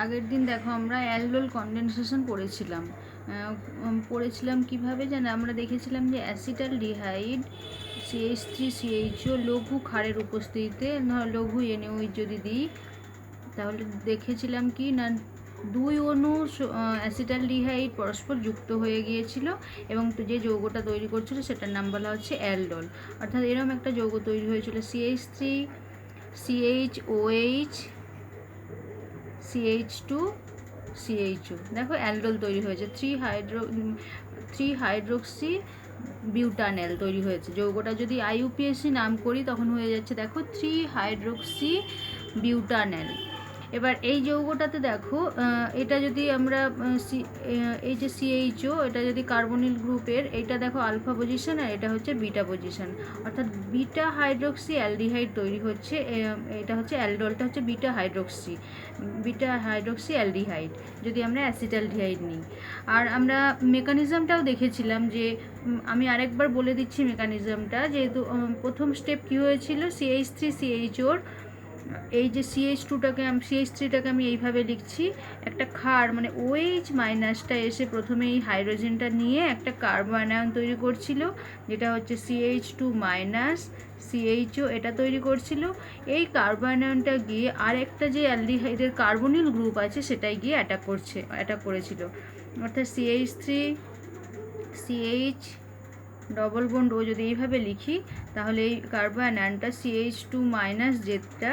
আগের দিন দেখো আমরা অ্যালডোল কনডেনসেশন পড়েছিলাম কিভাবে জানো, আমরা দেখেছিলাম যে অ্যাসিটালডিহাইড CH3CHO লঘু ক্ষারের উপস্থিতিতে লঘু NaOH যদি দিই তাহলে দেখেছিলাম কি না, দুই অণু অ্যাসিটালডিহাইড পরস্পর যুক্ত হয়ে গিয়েছিল এবং যে যৌগটা তৈরি করছিল সেটার নাম বলা হচ্ছে অ্যালডোল। অর্থাৎ এরকম একটা যৌগ তৈরি হয়েছিল CH3CHOH CH2CHO। দেখো অ্যালডোল তৈরি হয়েছে, থ্রি হাইড্রোক্সি বিউটানেল তৈরি হয়েছে। যৌগটা যদি IUPAC নাম করি তখন হয়ে যাচ্ছে দেখো 3 হাইড্রোক্সি বিউটানেল। এবার এই যৌগটাতে দেখো এটা যদি আমরা এই যে CHO, এটা যদি কার্বনিল গ্রুপের, এটা দেখো আলফা পজিশন আর এটা হচ্ছে বিটা পজিশন, অর্থাৎ বিটা হাইড্রোক্সি অ্যালডিহাইড তৈরি হচ্ছে। এটা হচ্ছে অ্যালডোলটা হচ্ছে বিটা হাইড্রোক্সি অ্যালডিহাইড যদি আমরা অ্যাসিটালডিহাইড নিই। আর আমরা মেকানিজমটাও দেখেছিলাম যে আমি আরেকবার বলে দিচ্ছি মেকানিজমটা, যেহেতু প্রথম স্টেপ কী হয়েছিল, CH3CHOর এই যে CH3টাকে আমি এইভাবে লিখছি, একটা ক্ষার মানে OH মাইনাসটা এসে প্রথমে এই হাইড্রোজেনটা নিয়ে একটা কার্বনায়ন তৈরি করছিল, যেটা হচ্ছে CH2 মাইনাস CHO, এটা তৈরি করছিল। এই কার্বনায়নটা গিয়ে আর একটা যে অ্যালডিহাইডের কার্বনিল গ্রুপ আছে সেটাই গিয়ে অ্যাটাক করেছিল। অর্থাৎ CH ডবল বন্ড ও যদি এইভাবে লিখি তাহলে এই কার্বনায়নটা CH2 মাইনাস যেটা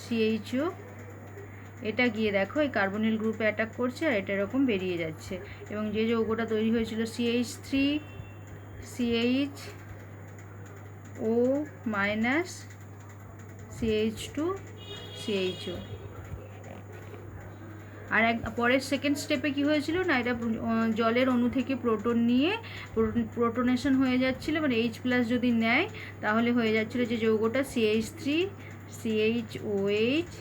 CHO, এটা গিয়ে দেখো এই কার্বনিল গ্রুপে অ্যাটাক করছে আর এটা এরকম বেরিয়ে যাচ্ছে। এবং যে যৌগটা তৈরি হয়েছিল CH3CHO মাইনাস CH2CHO। আর পরের সেকেন্ড স্টেপে কি হয়েছিল না, এটা জলের অণু থেকে প্রোটন নিয়ে প্রোটনেশন হয়ে যাচ্ছিল, মানে H+ যদি নেয় তাহলে হয়ে যাচ্ছিল যে যৌগটা CH3CHOH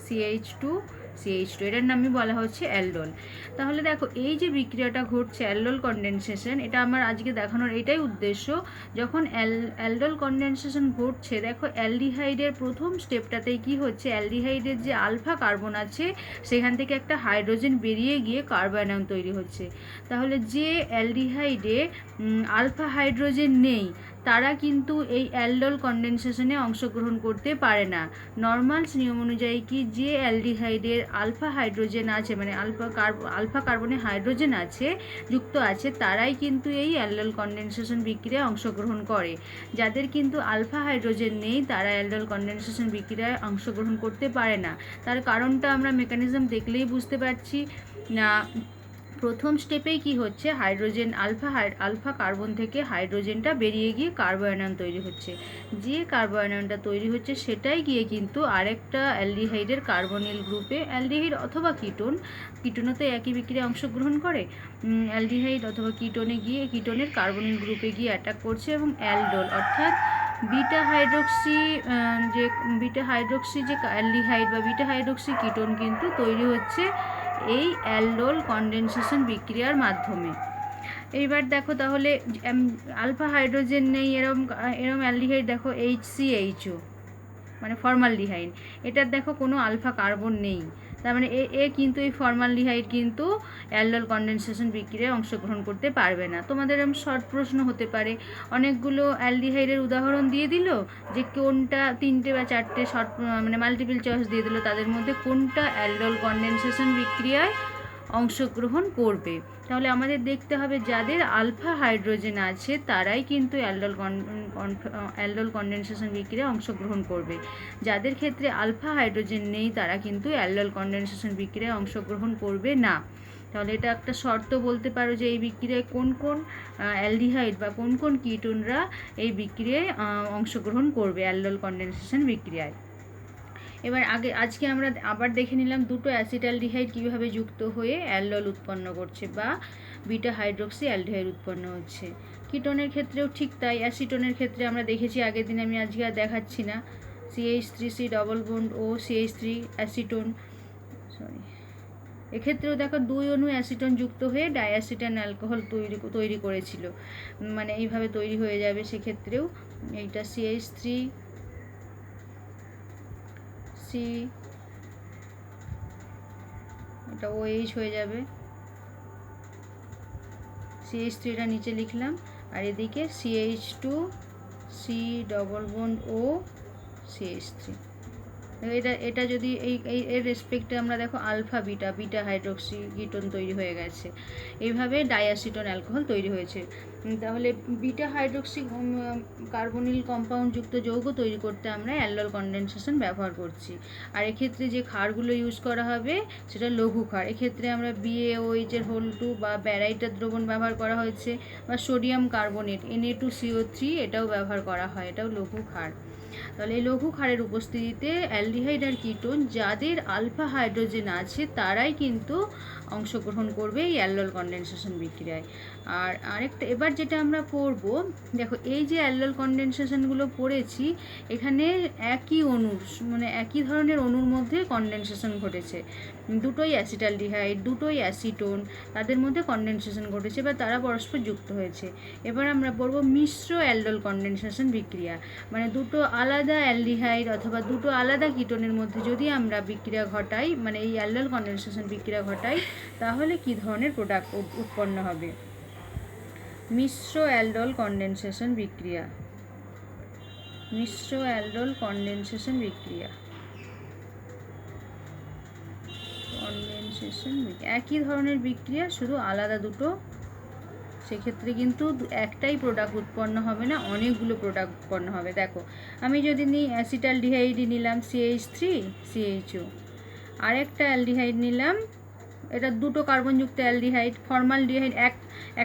CH2CH2, এটার নামই বলা হচ্ছে অ্যালডোল। তাহলে দেখো এই যে বিক্রিয়াটা ঘটছে অ্যালডোল কনডেনসেশন, এটা আমার আজকে দেখানোর এটাই উদ্দেশ্য। যখন অ্যালডোল কনডেনসেশন ঘটছে, দেখো অ্যালডিহাইডের প্রথম স্টেপটাতেই কি হচ্ছে, অ্যালডিহাইডের যে আলফা কার্বন আছে সেখান থেকে একটা হাইড্রোজেন বেরিয়ে গিয়ে কার্বনায়ন তৈরি হচ্ছে। তাহলে যে অ্যালডিহাইডে আলফা হাইড্রোজেন নেই তারা কিন্তু এই অ্যালডোল কনডেনসেশনে অংশগ্রহণ করতে পারে না। নর্মাল নিয়ম অনুযায়ী কি, যে অ্যালডিহাইডের আলফা হাইড্রোজেন আছে মানে আলফা কার্বনে হাইড্রোজেন আছে যুক্ত আছে তারাই কিন্তু এই অ্যালডোল কনডেনসেশন বিক্রিয়ায় অংশগ্রহণ করে। যাদের কিন্তু আলফা হাইড্রোজেন নেই তারা অ্যালডোল কনডেনসেশন বিক্রিয়ায় অংশগ্রহণ করতে পারে না। তার কারণটা আমরা মেকানিজম দেখলেই বুঝতে পারছি না। প্রথম স্টেপেই কি হচ্ছে, হাইড্রোজেন আলফা কার্বন থেকে হাইড্রোজেনটা বেরিয়ে গিয়ে কার্বোয়ানয়ন তৈরি হচ্ছে। যে কার্বোয়ানয়নটা তৈরি হচ্ছে সেটাই গিয়ে কিন্তু আরেকটা অ্যালডিহাইডের কার্বনিল গ্রুপে, অ্যালডিহাইড অথবা কিটোনও তো একই বিক্রিয়ায় অংশগ্রহণ করে, অ্যালডিহাইড অথবা কিটোনে গিয়ে কিটোনের কার্বনিল গ্রুপে গিয়ে অ্যাটাক করছে এবং অ্যালডোল অর্থাৎ বিটা হাইড্রোক্সি যে অ্যালডিহাইড বা বিটা হাইড্রোক্সি কিটোন কিন্তু তৈরি হচ্ছে এই অ্যালডোল কনডেনসেশন বিক্রিয়ার মাধ্যমে। এইবার দেখো তাহলে আলফা হাইড্রোজেন নেই এরম অ্যালডিহাইড, দেখো HCHO মানে ফর্মালডিহাইড, এটার দেখো কোনো আলফা কার্বন নেই, তার মানে এ কিন্তু এই ফর্মালডিহাইড কিন্তু অ্যালডোল কনডেনসেশন বিক্রিয়ায় অংশগ্রহণ করতে পারবে না। তোমাদের এরকম শর্ট প্রশ্ন হতে পারে, অনেকগুলো অ্যালডিহাইডের উদাহরণ দিয়ে দিল যে কোনটা 3টে বা 4টে মানে মাল্টিপল চয়েস দিয়ে দিল, তাদের মধ্যে কোনটা অ্যালডোল কনডেনসেশন বিক্রিয়ায় অংশগ্রহণ করবে। তাহলে আমাদের দেখতে হবে যাদের আলফা হাইড্রোজেন আছে তারাই কিন্তু অ্যালডোল কনডেনসেশন বিক্রিয়ায় অংশগ্রহণ করবে। যাদের ক্ষেত্রে আলফা হাইড্রোজেন নেই তারা কিন্তু অ্যালডোল কনডেনসেশন বিক্রিয়ায় অংশগ্রহণ করবে না। তাহলে এটা একটা শর্ত বলতে পারো যে এই বিক্রিয়ায় কোন কোন অ্যালডিহাইড বা কোন কোন কিটোনরা এই বিক্রিয়ায় অংশগ্রহণ করবে অ্যালডোল কনডেনসেশন বিক্রিয়ায়। এবার আজকে আমরা আবার দেখে নিলাম দুটো অ্যাসিটালডিহাইড কীভাবে যুক্ত হয়ে অ্যালডোল উৎপন্ন করছে বা বিটা হাইড্রোক্সি অ্যালডিহাইড উৎপন্ন হচ্ছে। কিটোনের ক্ষেত্রেও ঠিক তাই। অ্যাসিটোনের ক্ষেত্রে আমরা দেখেছি আগের দিন, আমি আজকে আর দেখাচ্ছি না। CH3C ডবল বন্ড ও CH3 অ্যাসিটোন, এক্ষেত্রেও দেখো দুই অণু অ্যাসিটোন যুক্ত হয়ে ডাইঅ্যাসিটান অ্যালকোহল তৈরি করেছিল, মানে এইভাবে তৈরি হয়ে যাবে। সেক্ষেত্রেও এইটা CH3C, এটা OH হয়ে যাবে, CH3টা নিচে লিখলাম, আর এদিকে CH2 C double bond O CH3। এটা যদি এর রেসপেক্টে আমরা দেখো আলফা বিটা হাইড্রক্সি কিটোন তৈরি হয়ে গেছে। এইভাবে ডাইঅ্যাসিটোন অ্যালকোহল তৈরি হয়েছে। তাহলে বিটা হাইড্রক্সি কার্বনিল কম্পাউন্ডযুক্ত যৌগ তৈরি করতে আমরা অ্যালডোল কনডেনসেশন ব্যবহার করছি। আর এক্ষেত্রে যে ক্ষারগুলো ইউজ করা হবে সেটা লঘু ক্ষার। এক্ষেত্রে আমরা BaOH এর হোল 2 বা ব্যারাইটার দ্রবণ ব্যবহার করা হয়েছে, বা সোডিয়াম কার্বনেট Na2CO3 এটাও ব্যবহার করা হয়, এটাও লঘু ক্ষার। তাহলে এই লঘু ক্ষারের উপস্থিতিতে অ্যালডিহাইড আর কিটোন যাদের আলফা হাইড্রোজেন আছে তারাই কিন্তু অংশগ্রহণ করবে এই অ্যালডোল কনডেনসেশন বিক্রিয়ায়। আর আরেকটা এবার যেটা আমরা পড়ব, দেখো এই যে অ্যালডোল কনডেনসেশনগুলো পড়েছি, এখানে একই অণুর মানে একই ধরনের অণুর মধ্যে কনডেনসেশন ঘটেছে। দুটোই অ্যাসিটালডিহাইড, দুটোই অ্যাসিটোন, তাদের মধ্যে কনডেনসেশন ঘটেছে বা তারা পরস্পর যুক্ত হয়েছে। এবার আমরা পড়ব মিশ্র অ্যালডোল কনডেনসেশন বিক্রিয়া, মানে দুটো আলাদা অ্যালডিহাইড অথবা দুটো আলাদা কিটোনের মধ্যে যদি আমরা বিক্রিয়া ঘটাই, মানে এই অ্যালডোল কনডেনসেশন বিক্রিয়া ঘটাই, তাহলে কি ধরনের প্রোডাক্ট উৎপন্ন হবে। মিশ্র অ্যালডোল কনডেনসেশন বিক্রিয়া, মিশ্র অ্যালডোল কনডেনসেশন বিক্রিয়া, একই ধরনের বিক্রিয়া, শুধু আলাদা দুটো। সেক্ষেত্রে কিন্তু একটাই প্রোডাক্ট উৎপন্ন হবে না, অনেকগুলো প্রোডাক্ট উৎপন্ন হবে। দেখো আমি যদি নিই অ্যাসিটালডিহাইড নিলাম CH3 CHO, আরেকটা অ্যালডিহাইড নিলাম, এটা দুটো কার্বনযুক্ত অ্যালডিহাইড। ফর্মালডিহাইড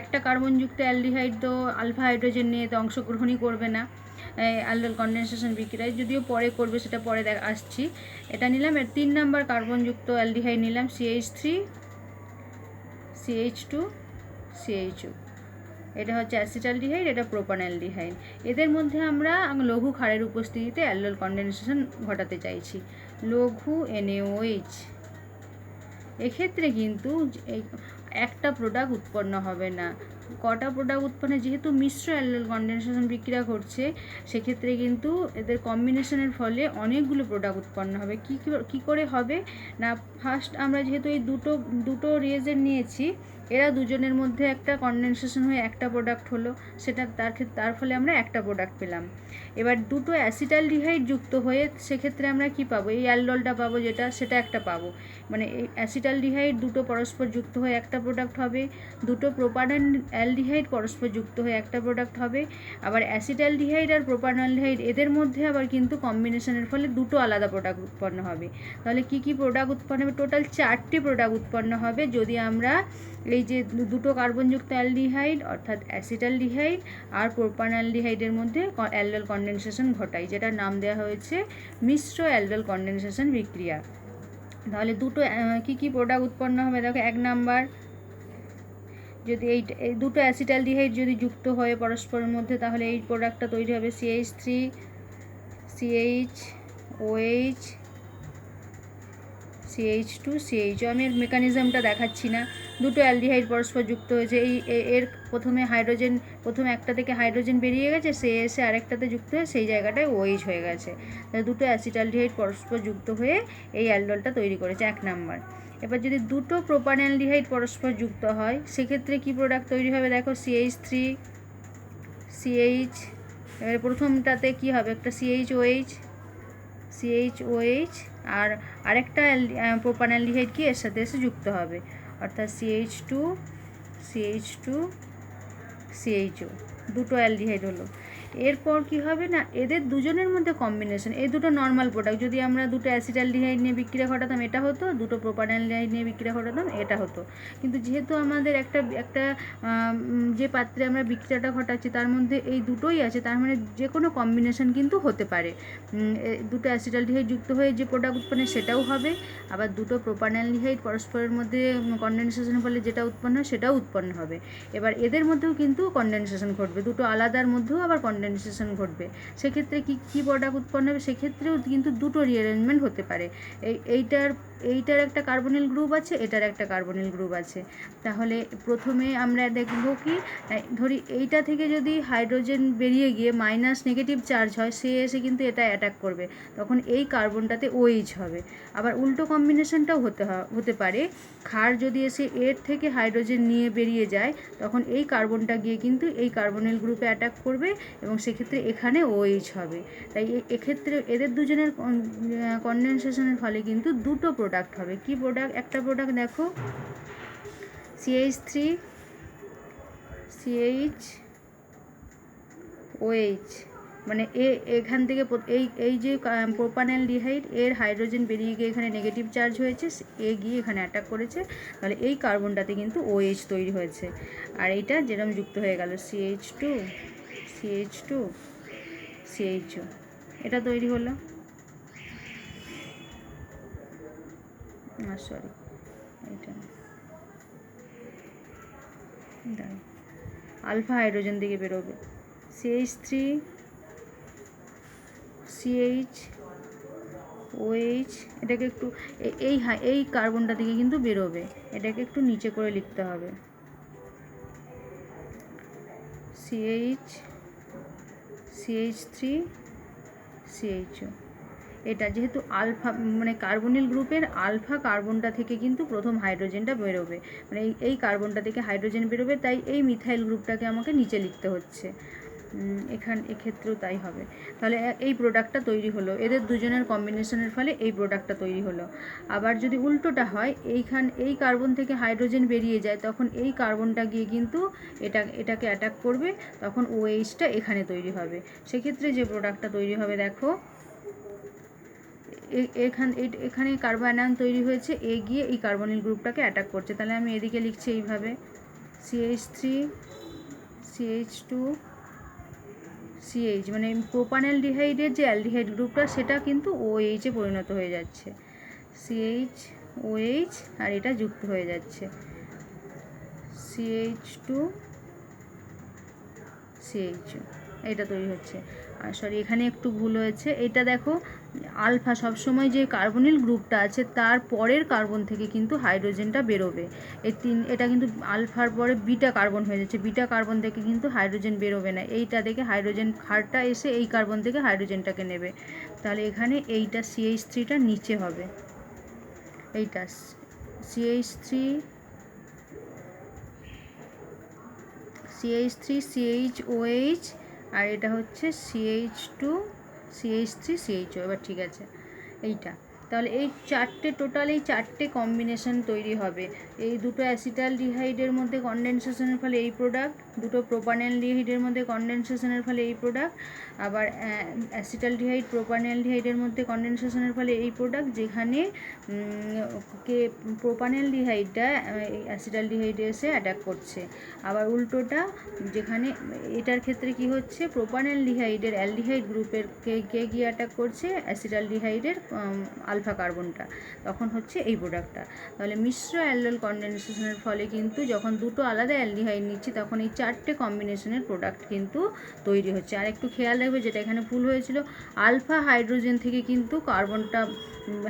একটা কার্বনযুক্ত অ্যালডিহাইড তো আলফা হাইড্রোজেন নিয়ে তো অংশগ্রহণই করবে না অ্যালডোল কনডেনসেশন বিক্রিয়ায়, যদিও পরে করবে, সেটা পরে আসছি। এটা নিলাম, এর 3 নম্বর কার্বনযুক্ত অ্যালডিহাইড নিলাম CH3 CH2 CHO, এটা হচ্ছে অ্যাসিটালডিহাইড, এটা প্রোপানঅ্যালডিহাইড। এদের মধ্যে আমরা লঘু ক্ষারের উপস্থিতিতে অ্যালডোল কনডেনসেশন ঘটাতে চাইছি, লঘু NaOH। এক্ষেত্রে কিন্তু একটা প্রোডাক্ট উৎপন্ন হবে না, কটা প্রোডাক্ট উৎপন্ন, যেহেতু মিশ্র অ্যালডোল কনডেনসেশন বিক্রিয়া ঘটছে, সেক্ষেত্রে কিন্তু এদের কম্বিনেশনের ফলে অনেকগুলো প্রোডাক্ট উৎপন্ন হবে। কি করে হবে না, ফার্স্ট আমরা যেহেতু এই দুটো রিয়েজেন্ট নিয়েছি, এরা দুজনের মধ্যে একটা কনডেনসেশন হয়ে একটা প্রোডাক্ট হলো, সেটা তার ফলে আমরা একটা প্রোডাক্ট পেলাম। এবার দুটো অ্যাসিটালডিহাইড যুক্ত হয়ে সেক্ষেত্রে আমরা কি পাবো, এই অ্যালডোলটা পাবো, সেটা একটা পাবো। মানে এই অ্যাসিটালডিহাইড দুটো পরস্পর যুক্ত হয়ে একটা প্রোডাক্ট হবে, দুটো প্রোপানঅ্যালডিহাইড পরস্পর যুক্ত হয়ে একটা প্রোডাক্ট হবে। আবার অ্যাসিটালডিহাইড আর প্রোপানঅ্যালডিহাইড এদের মধ্যে আবার কিন্তু কম্বিনেশনের ফলে দুটো আলাদা প্রোডাক্ট উৎপন্ন হবে। তাহলে কি প্রোডাক্ট উৎপন্ন হবে, টোটাল 4টি প্রোডাক্ট উৎপন্ন হবে যদি আমরা এই যে দুটো কার্বনযুক্ত অ্যালডিহাইড অর্থাৎ অ্যাসিটালডিহাইড আর প্রোপানঅ্যালডিহাইডের মধ্যে অ্যালডোল কনডেনসেশন ঘটাই, যেটা নাম দেওয়া হয়েছে মিশ্র অ্যালডোল কনডেনসেশন বিক্রিয়া। তাহলে দুটো কি প্রোডাক্ট উৎপন্ন হবে, দেখো 1 নাম্বার, যদি এই দুটো অ্যাসিটালডিহাইড যদি যুক্ত হয় পরস্পরের মধ্যে, তাহলে এই প্রোডাক্টটা তৈরি হবে CH3 CHOH CH2 CHO। আমি এর মেকানিজমটা দেখাচ্ছি না, দুটো অ্যালডিহাইড পরস্পর যুক্ত হয়েছে, এর প্রথমে একটা থেকে হাইড্রোজেন বেরিয়ে গেছে, সে এসে আরেকটাতে যুক্ত হয়ে সেই জায়গাটায় OH হয়ে গেছে। তাহলে দুটো অ্যাসিটালডিহাইড পরস্পর যুক্ত হয়ে এই অ্যালডোলটা তৈরি করেছে, 1 নাম্বার। এবার যদি দুটো প্রোপানঅ্যালডিহাইড পরস্পর যুক্ত হয়, সেক্ষেত্রে কি প্রোডাক্ট তৈরি হবে, দেখো CH3 CH, এবার প্রথমটাতে কি হবে, একটা CHOH আর আরেকটা প্রোপানঅ্যালডিহাইড কি এর সাথে এসে যুক্ত হবে, অর্থাৎ CH2 CHO, দুটো অ্যালডিহাইড হলো। এরপর কি হবে না, এদের দুজনের মধ্যে কম্বিনেশন, এই দুটো নর্মাল প্রোডাক্ট, যদি আমরা দুটো অ্যাসিটালডিহাইড নিয়ে বিক্রিয়া ঘটাতাম এটা হতো, দুটো প্রোপানঅ্যালডিহাইড নিয়ে বিক্রিয়া ঘটাতাম এটা হতো। কিন্তু যেহেতু আমাদের একটা যে পাত্রে আমরা বিক্রিয়াটা ঘটাচ্ছি তার মধ্যে এই দুটোই আছে, তার মানে যে কোনো কম্বিনেশন কিন্তু হতে পারে। দুটো অ্যাসিটালডিহাইড যুক্ত হয়ে যে প্রোডাক্ট উৎপন্ন সেটাও হবে, আবার দুটো প্রোপানঅ্যালডিহাইড পরস্পরের মধ্যে কনডেনসেশনের ফলে যেটা উৎপন্ন হয় সেটাও উৎপন্ন হবে। এবার এদের মধ্যেও কিন্তু কনডেনসেশন ঘটবে, দুটো আলাদার মধ্যেও আবার কনডেনসেশন ঘটবে। সেক্ষেত্রে কী প্রোডাক্ট উৎপন্ন হবে, সেক্ষেত্রেও কিন্তু দুটো রিঅ্যারেঞ্জমেন্ট হতে পারে। এইটার একটা কার্বনিল গ্রুপ আছে, এটার একটা কার্বনিল গ্রুপ আছে। তাহলে প্রথমে আমরা দেখব কি, ধরি এইটা থেকে যদি হাইড্রোজেন বেরিয়ে গিয়ে মাইনাস নেগেটিভ চার্জ হয়, সে এসে কিন্তু এটা অ্যাটাক করবে, তখন এই কার্বনটাতে OH হবে। আবার উল্টো কম্বিনেশনটাও হতে পারে, ক্ষার যদি এসে এর থেকে হাইড্রোজেন নিয়ে বেরিয়ে যায়, তখন এই কার্বনটা গিয়ে কিন্তু এই কার্বনিল গ্রুপে অ্যাটাক করবে এবং সেক্ষেত্রে এখানে OH হবে। তাই এক্ষেত্রে এদের দুজনের কনডেনসেশনের ফলে কিন্তু দুটো প্রোডাক্ট হবে। কি প্রোডাক্ট? একটা প্রোডাক্ট দেখো, CH3 CHOH, মানে এখান থেকে এই যে প্রোপানঅ্যালডিহাইড, এর হাইড্রোজেন বেরিয়ে গিয়ে এখানে নেগেটিভ চার্জ হয়েছে, গিয়ে এখানে অ্যাটাক করেছে, তাহলে এই কার্বনটাতে কিন্তু OH তৈরি হয়েছে। আর এইটা যেরকম যুক্ত হয়ে গেল CH2 CHO, এটা তৈরি হলো। সরি, এটা আলফা হাইড্রোজেন থেকে বেরোবে, CH3 CHOH, এটাকে একটু এই কার্বনটা থেকে কিন্তু বেরোবে, এটাকে একটু নিচে করে লিখতে হবে, CH3 CHO। এটা যেহেতু আলফা, মানে কার্বনিল গ্রুপের আলফা কার্বনটা থেকে কিন্তু প্রথম হাইড্রোজেনটা বেরোবে, মানে এই কার্বনটা থেকে হাইড্রোজেন বেরোবে, তাই এই মিথাইল গ্রুপটাকে আমাকে নিচে লিখতে হচ্ছে। এক্ষেত্রেও তাই হবে। তাহলে এই প্রোডাক্টটা তৈরি হলো, এদের দুজনের কম্বিনেশনের ফলে এই প্রোডাক্টটা তৈরি হলো। আবার যদি উল্টোটা হয়, এই কার্বন থেকে হাইড্রোজেন বেরিয়ে যায়, তখন এই কার্বনটা গিয়ে কিন্তু এটাকে অ্যাটাক করবে, তখন OH-টা এখানে তৈরি হবে। সেক্ষেত্রে যে প্রোডাক্টটা তৈরি হবে, দেখো এখানে কার্বন তৈরি হয়েছে, গিয়ে এই কার্বনিল গ্রুপটাকে অ্যাটাক করছে। তাহলে আমি এদিকে লিখছি এইভাবে, CH3 CH2 CH, মানে প্রোপানঅ্যালডিহাইডের যে অ্যালডিহাইড গ্রুপটা, সেটা কিন্তু OH-এ পরিণত হয়ে যাচ্ছে, CHOH, আর এটা যুক্ত হয়ে যাচ্ছে CH2 CHO, এটা তৈরি হচ্ছে। আর সরি, এখানে একটু ভুল হয়েছে, এটা দেখো আলফা, সবসময় যে কার্বনিল গ্রুপটা আছে তার পরের কার্বন থেকে কিন্তু হাইড্রোজেনটা বেরোবে। এটা কিন্তু আলফার পরে বিটা কার্বন হয়ে যাচ্ছে, বিটা কার্বন থেকে কিন্তু হাইড্রোজেন বেরোবে না, এইটা থেকে হাইড্রোজেন ক্ষারটা এসে এই কার্বন থেকে হাইড্রোজেনটাকে নেবে। তাহলে এখানে এইটা CH3টা নিচে হবে, এইটা CH3 CHOH, আর এটা হচ্ছে CH2 CH3 CHO। এবার ঠিক আছে এইটা, তাহলে এই চারটে কম্বিনেশন তৈরি হবে। এই দুটো অ্যাসিটালডিহাইডের মধ্যে কনডেনসেশনের ফলে এই প্রোডাক্ট, দুটো প্রোপানঅ্যালডিহাইডের মধ্যে কনডেনসেশনের ফলে এই প্রোডাক্ট, আবার অ্যাসিটালডিহাইড প্রোপানঅ্যালডিহাইডের মধ্যে কনডেনসেশনের ফলে এই প্রোডাক্ট, যেখানে প্রোপানঅ্যালডিহাইডটা অ্যাসিটালডিহাইডে এসে অ্যাটাক করছে। আবার উল্টোটা, যেখানে এটার ক্ষেত্রে কি হচ্ছে, প্রোপানঅ্যালডিহাইডের অ্যালডিহাইড গ্রুপের কে গিয়ে অ্যাটাক করছে অ্যাসিটালডিহাইডের আলফা কার্বনটা, তখন হচ্ছে এই প্রোডাক্টটা। তাহলে মিশ্র অ্যালডোল কনডেনসেশনের ফলে কিন্তু যখন দুটো আলাদা অ্যালডিহাইড নিচ্ছি, তখন এই চারটে কম্বিনেশনের প্রোডাক্ট কিন্তু তৈরি হচ্ছে। আর একটু খেয়াল রাখবে, যেটা এখানে ভুল হয়েছিল, আলফা হাইড্রোজেন থেকে কিন্তু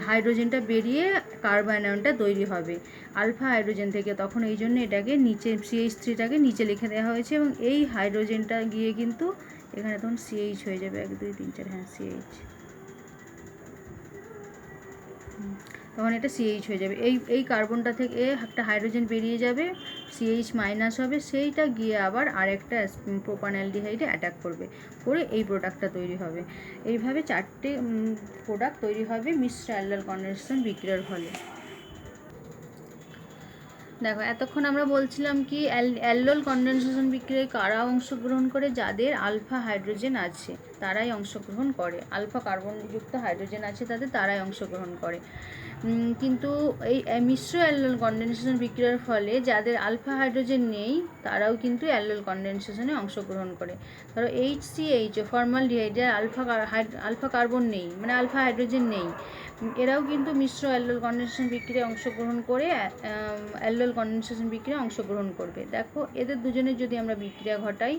হাইড্রোজেনটা বেরিয়ে কার্বনটা তৈরি হবে আলফা হাইড্রোজেন থেকে, তখন এই জন্য এটাকে নিচে CH3টাকে নিচে লিখে দেওয়া হয়েছে, এবং এই হাইড্রোজেনটা গিয়ে কিন্তু এখানে তখন CH হয়ে যাবে, 1 2 3 4, হ্যাঁ CH, তখন এটা CH হয়ে যাবে। এই কার্বনটা থেকে একটা হাইড্রোজেন বেরিয়ে যাবে, CH মাইনাস হবে, সেইটা গিয়ে আবার আরেকটা প্রোপানঅ্যালডিহাইডে অ্যাটাক করবে, করে এই প্রোডাক্টটা তৈরি হবে। এইভাবে চারটে প্রোডাক্ট তৈরি হবে মিশ্র অ্যালডোল কনডেনসেশন বিক্রিয়ার ফলে। দেখো, এতক্ষণ আমরা বলছিলাম কি অ্যালডোল কনডেনসেশন বিক্রিয়ায় কারা অংশগ্রহণ করে, যাদের আলফা হাইড্রোজেন আছে তারাই অংশগ্রহণ করে, আলফা কার্বনযুক্ত হাইড্রোজেন আছে তারাই অংশগ্রহণ করে। কিন্তু এই মিশ্র অ্যালডোল কনডেনসেশন বিক্রিয়ার ফলে যাদের আলফা হাইড্রোজেন নেই তারাও কিন্তু অ্যালডোল কনডেনসেশনে অংশগ্রহণ করে। ধরো HCHO ফর্মালডিহাইডের আলফা কার্বন নেই, মানে আলফা হাইড্রোজেন নেই, এরাও কিন্তু মিশ্র অ্যালডোল কন্ডেনসেশন বিক্রিয়ায় অংশগ্রহণ করে অ্যালডোল কন্ডেনসেশন বিক্রিয়ায় অংশগ্রহণ করবে। দেখো এদের দুজনের যদি আমরা বিক্রিয়া ঘটাই,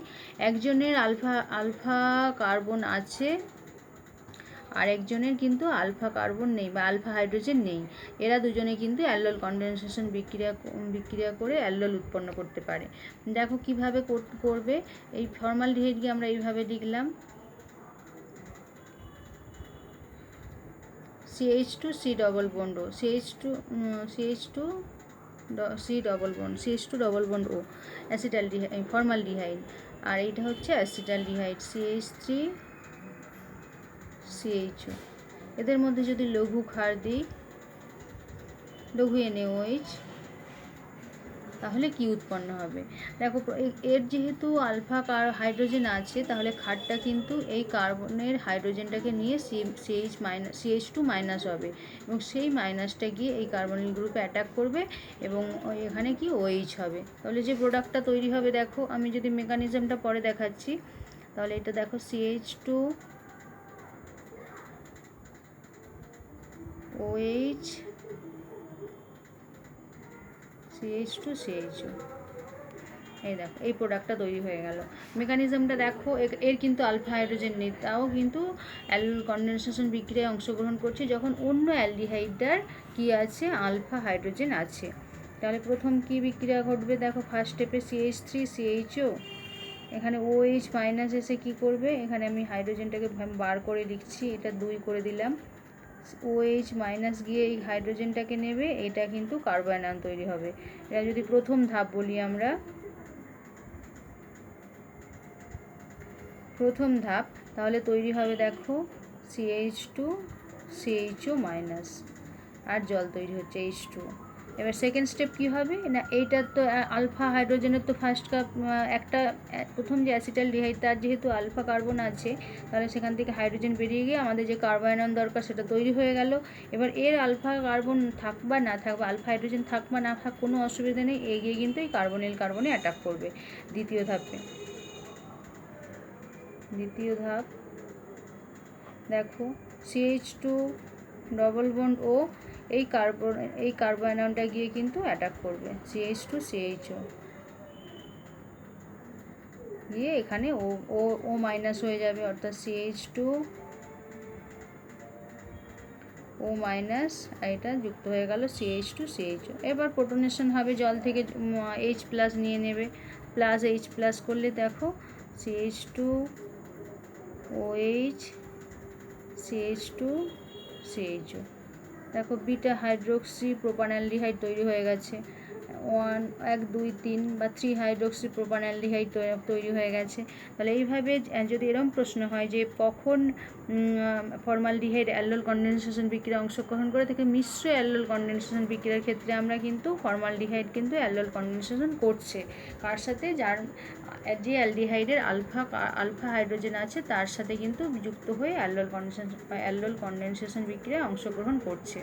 একজনের আলফা আলফা কার্বন আছে আর একজনের কিন্তু আলফা কার্বন নেই বা আলফা হাইড্রোজেন নেই। এরা দুজনে কিন্তু অ্যালডোল কন্ডেনসেশন বিক্রিয়া করে অ্যালডোল উৎপন্ন করতে পারে। দেখো কিভাবে করবে। এই ফর্মালডিহাইডকে আমরা এইভাবে লিখলাম, CH2 C ডবল বন্ড ও, CH2 C double bond, CH2 double bond ও, অ্যাসিটালডিহাইড ফর্মালডিহাইড। আর এইটা হচ্ছে অ্যাসিটালডিহাইড CH3 CHO। এদের মধ্যে যদি লঘু ক্ষার দিই, লঘু NaOH, তাহলে কি উৎপন্ন হবে? দেখো এর যেহেতু আলফা হাইড্রোজেন আছে, তাহলে ক্ষারটা কিন্তু এই কার্বনের হাইড্রোজেনটাকে নিয়ে CH2 মাইনাস হবে এবং সেই মাইনাসটা গিয়ে এই কার্বনিল গ্রুপে অ্যাটাক করবে এবং এখানে কি OH হবে। তাহলে যে প্রোডাক্টটা তৈরি হবে, দেখো আমি যদি মেকানিজমটা পরে দেখাচ্ছি, তাহলে এটা দেখো CH2 OH CH2 CHO, এই দেখো এই প্রোডাক্টটা তৈরি হয়ে গেল। মেকানিজমটা দেখো, এর কিন্তু আলফা হাইড্রোজেন নেই, তাও কিন্তু অ্যালডোল কন্ডেনসেশন বিক্রিয়ায় অংশগ্রহণ করছে যখন অন্য অ্যালডিহাইডটার কি আছে, আলফা হাইড্রোজেন আছে। তাহলে প্রথম কি বিক্রিয়া ঘটবে, দেখো ফার্স্ট স্টেপে CH3 CHO, এখানে OH মাইনাস এসে কি করবে, এখানে আমি হাইড্রোজেনটাকে বার করে লিখছি, এটা 2 করে দিলাম। OH মাইনাস গিয়ে এই হাইড্রোজেনটাকে নেবে, এটা কিন্তু কার্বন তৈরি হবে। এটা যদি প্রথম ধাপ বলি আমরা, প্রথম ধাপ, তাহলে তৈরি হবে দেখো CH2 CHO মাইনাস, আর জল তৈরি হচ্ছে H2। এবার সেকেন্ড স্টেপ কি হবে না, এইটার তো আলফা হাইড্রোজেনের তো ফার্স্ট কাপ একটা প্রথম যে অ্যাসিটালডিহাইড, তার যেহেতু আলফা কার্বন আছে, তাহলে সেখান থেকে হাইড্রোজেন বেরিয়ে গিয়ে আমাদের যে কার্বন দরকার সেটা তৈরি হয়ে গেল। এবার এর আলফা কার্বন থাক বা না থাক, বা আলফা হাইড্রোজেন থাক বা না থাক, কোনো অসুবিধা নেই, এগিয়ে কিন্তু এই কার্বনে অ্যাটাক করবে। দ্বিতীয় ধাপ দেখো CH2 ডবল বন্ড ও, এই কার্বনটা গিয়ে কিন্তু অ্যাটাক করবে CH2 CHO, গিয়ে এখানে ও মাইনাস হয়ে যাবে, অর্থাৎ CH2 ও মাইনাস, এটা যুক্ত হয়ে গেল CH2 CHO। এবার প্রোটনেশন হবে, জল থেকে H প্লাস নিয়ে নেবে, প্লাস H প্লাস করলে দেখো CH2 OH CH2 CHO, দেখো বিটা হাইড্রোক্সি প্রোপানঅ্যালডিহাইড তৈরি হয়ে গেছে, 1 2 3 বা 3 হাইড্রোক্সি প্রোপানঅ্যালডিহাইড তৈরি হয়ে গেছে। তাহলে এইভাবে যদি এরকম প্রশ্ন হয় যে কখন ফর্মালডিহাইড অ্যালডোল কন্ডেনসেশন বিক্রিয়ায় অংশগ্রহণ করে থাকে, মিশ্র অ্যালডোল কন্ডেনসেশন বিক্রিয়ার ক্ষেত্রে আমরা কিন্তু ফর্মালডিহাইড কিন্তু অ্যালডোল কন্ডেনসেশন করছে কার সাথে, যে অ্যালডিহাইডের আলফা হাইড্রোজেন আছে তার সাথে কিন্তু যুক্ত হয়ে অ্যালডোল কন্ডেনসেশন বিক্রিয়ায় অংশগ্রহণ করছে।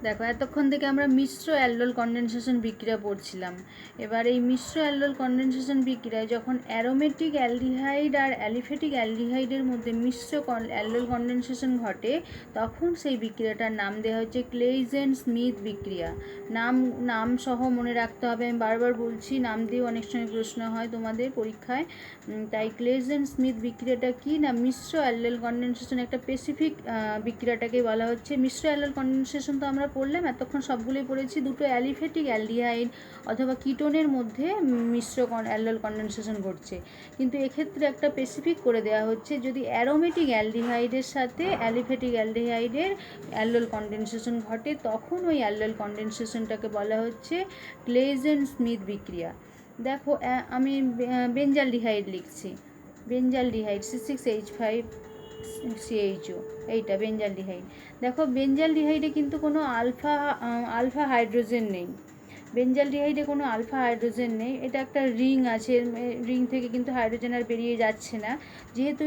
দেখো এতক্ষণ থেকে আমরা মিশ্র অ্যালডোল কন্ডেনসেশন বিক্রিয়া পড়ছিলাম। এবার এই মিশ্র অ্যালডোল কন্ডেনসেশন বিক্রিয়ায় যখন অ্যারোমেটিক অ্যালডিহাইড আর অ্যালিফেটিক অ্যালডিহাইডের মধ্যে মিশ্র অ্যালডোল কন্ডেনসেশন ঘটে, তখন সেই বিক্রিয়াটার নাম দেওয়া হচ্ছে ক্লেইজেন স্মিথ বিক্রিয়া। নাম সহ মনে রাখতে হবে, আমি বারবার বলছি, নাম দিয়ে অনেক সময় প্রশ্ন হয় তোমাদের পরীক্ষায়। তাই ক্লেইজেন স্মিথ বিক্রিয়াটা কি না, মিশ্র অ্যালডোল কন্ডেনসেশন একটা স্পেসিফিক বিক্রিয়াটাকে বলা হচ্ছে। মিশ্র অ্যালডোল কন্ডেনসেশন তো আমরা পড়লাম, এতক্ষণ সবগুলোই পড়েছি, দুটো অ্যালিফেটিক অ্যালডিহাইড অথবা কিটোনের মধ্যে মিশ্র অ্যালডোল কন্ডেনসেশন ঘটছে। কিন্তু এক্ষেত্রে একটা স্পেসিফিক করে দেওয়া হচ্ছে, যদি অ্যারোমেটিক অ্যালডিহাইডের সাথে অ্যালিফেটিক অ্যালডিহাইডের অ্যালডোল কন্ডেনসেশন ঘটে, তখন ওই অ্যালডোল কন্ডেনসেশনটাকে বলা হচ্ছে ক্লেইজেন স্মিথ বিক্রিয়া। দেখো আমি বেঞ্জালডিহাইড লিখছি, বেঞ্জালডিহাইড C6H5 CHO, এইটা বেঞ্জালডিহাইড। দেখো বেঞ্জালডিহাইডে কিন্তু কোনো আলফা হাইড্রোজেন নেই, বেঞ্জালডিহাইডে কোনো আলফা হাইড্রোজেন নেই, এটা একটা রিং আছে, রিং থেকে কিন্তু হাইড্রোজেন আর বেরিয়ে যাচ্ছে না। যেহেতু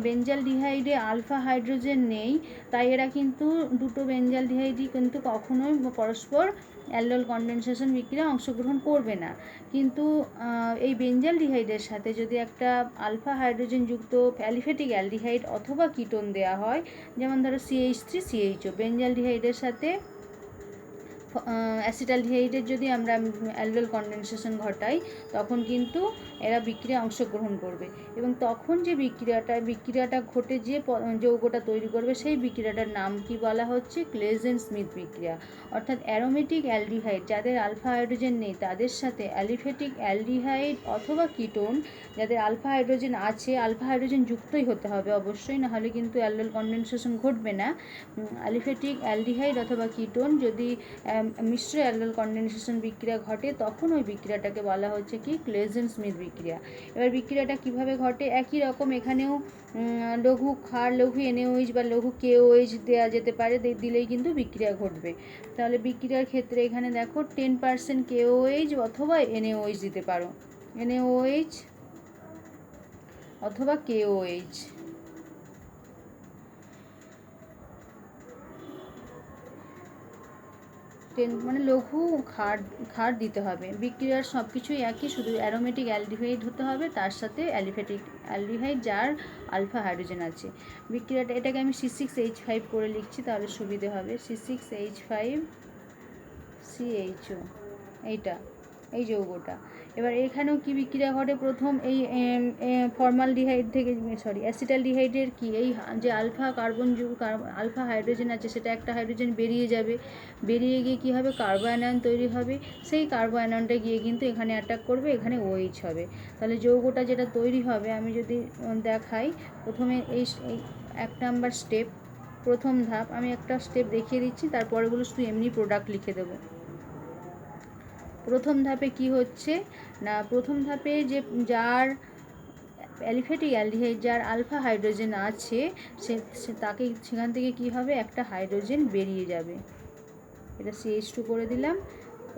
বেঞ্জালডিহাইডে আলফা হাইড্রোজেন নেই, তাই এরা কিন্তু দুটো বেঞ্জালডিহাইডই কিন্তু কখনোই পরস্পর অ্যালডোল কনডেনসেশন বিক্রিয়া অংশগ্রহণ করবে না। কিন্তু এই বেঞ্জালডিহাইডের সাথে যদি একটা আলফা হাইড্রোজেন যুক্ত অ্যালিফ্যাটিক অ্যালডিহাইড অথবা কিটোন দেওয়া হয়, যেমন ধরো CH3CHO, বেঞ্জালডিহাইডের সাথে অ্যাসিটালডিহাইডের যদি আমরা অ্যালডোল কনডেনসেশন ঘটাই, তখন কিন্তু এরা বিক্রিয়া অংশগ্রহণ করবে, এবং তখন যে বিক্রিয়াটা ঘটে যে যৌগটা তৈরি করবে, সেই বিক্রিয়াটার নাম কি বলা হচ্ছে? ক্লেজেন স্মিথ বিক্রিয়া। অর্থাৎ অ্যারোমেটিক অ্যালডিহাইড যাদের আলফা হাইড্রোজেন নেই, তাদের সাথে অ্যালিফ্যাটিক অ্যালডিহাইড অথবা কিটোন যাদের আলফা হাইড্রোজেন আছে, আলফা হাইড্রোজেন যুক্তই হতে হবে অবশ্যই, না হলে কিন্তু অ্যালডোল কনডেনসেশন ঘটবে না। অ্যালিফ্যাটিক অ্যালডিহাইড অথবা কিটোন যদি মিশ্র অ্যালডোল কনডেনসেশন বিক্রিয়া ঘটে, তখন ওই বিক্রিয়াটাকে বলা হচ্ছে কি? ক্লেজেন স্মিথ বিক্রিয়া। এবার বিক্রিয়াটা কিভাবে ঘটে? একই রকম এখানেও লঘু ক্ষার, লঘু NaOH বা লঘু KOH দেওয়া যেতে পারে, দিলেই কিন্তু বিক্রিয়া ঘটবে। তাহলে বিক্রিয়ার ক্ষেত্রে এখানে দেখো 10% KOH অথবা NaOH দিতে পারো, NaOH অথবা KOH। মানে লঘু ক্ষার দিতে হবে। বিক্রিয়ার সব কিছুই একই, শুধু অ্যারোমেটিক অ্যালডিহাইড হতে হবে, তার সাথে অ্যালিফ্যাটিক অ্যালডিহাইড যার আলফা হাইড্রোজেন আছে। বিক্রিয়াটা, এটাকে আমি C6H5 করে লিখছি, তাহলে সুবিধে হবে। C6H5CHO, এইটা, এই যৌগটা। এবার এখানেও কি বিক্রিয়া ঘটে? প্রথম এই ফর্মালডিহাইড থেকে, অ্যাসিটালডিহাইডের কি, এই যে আলফা আলফা হাইড্রোজেন আছে, সেটা একটা হাইড্রোজেন বেরিয়ে যাবে, বেরিয়ে গিয়ে কী হবে? কার্বো আয়ন তৈরি হবে। সেই কার্বো আয়নটা গিয়ে কিন্তু এখানে অ্যাটাক করবে, এখানে OH হবে। তাহলে যৌগটা যেটা তৈরি হবে, আমি যদি দেখাই, প্রথমে এই 1 নাম্বার স্টেপ, প্রথম ধাপ, আমি একটা স্টেপ দেখিয়ে দিচ্ছি, তারপরেগুলো শুধু এমনি প্রোডাক্ট লিখে দেবো। প্রথম ধাপে কি হচ্ছে না, প্রথম ধাপে যে যার অ্যালিফ্যাটিক অ্যালডিহাইড যার আলফা হাইড্রোজেন আছে, তাকে সেখান থেকে কি হবে? একটা হাইড্রোজেন বেরিয়ে যাবে, এটা CH2 করে দিলাম।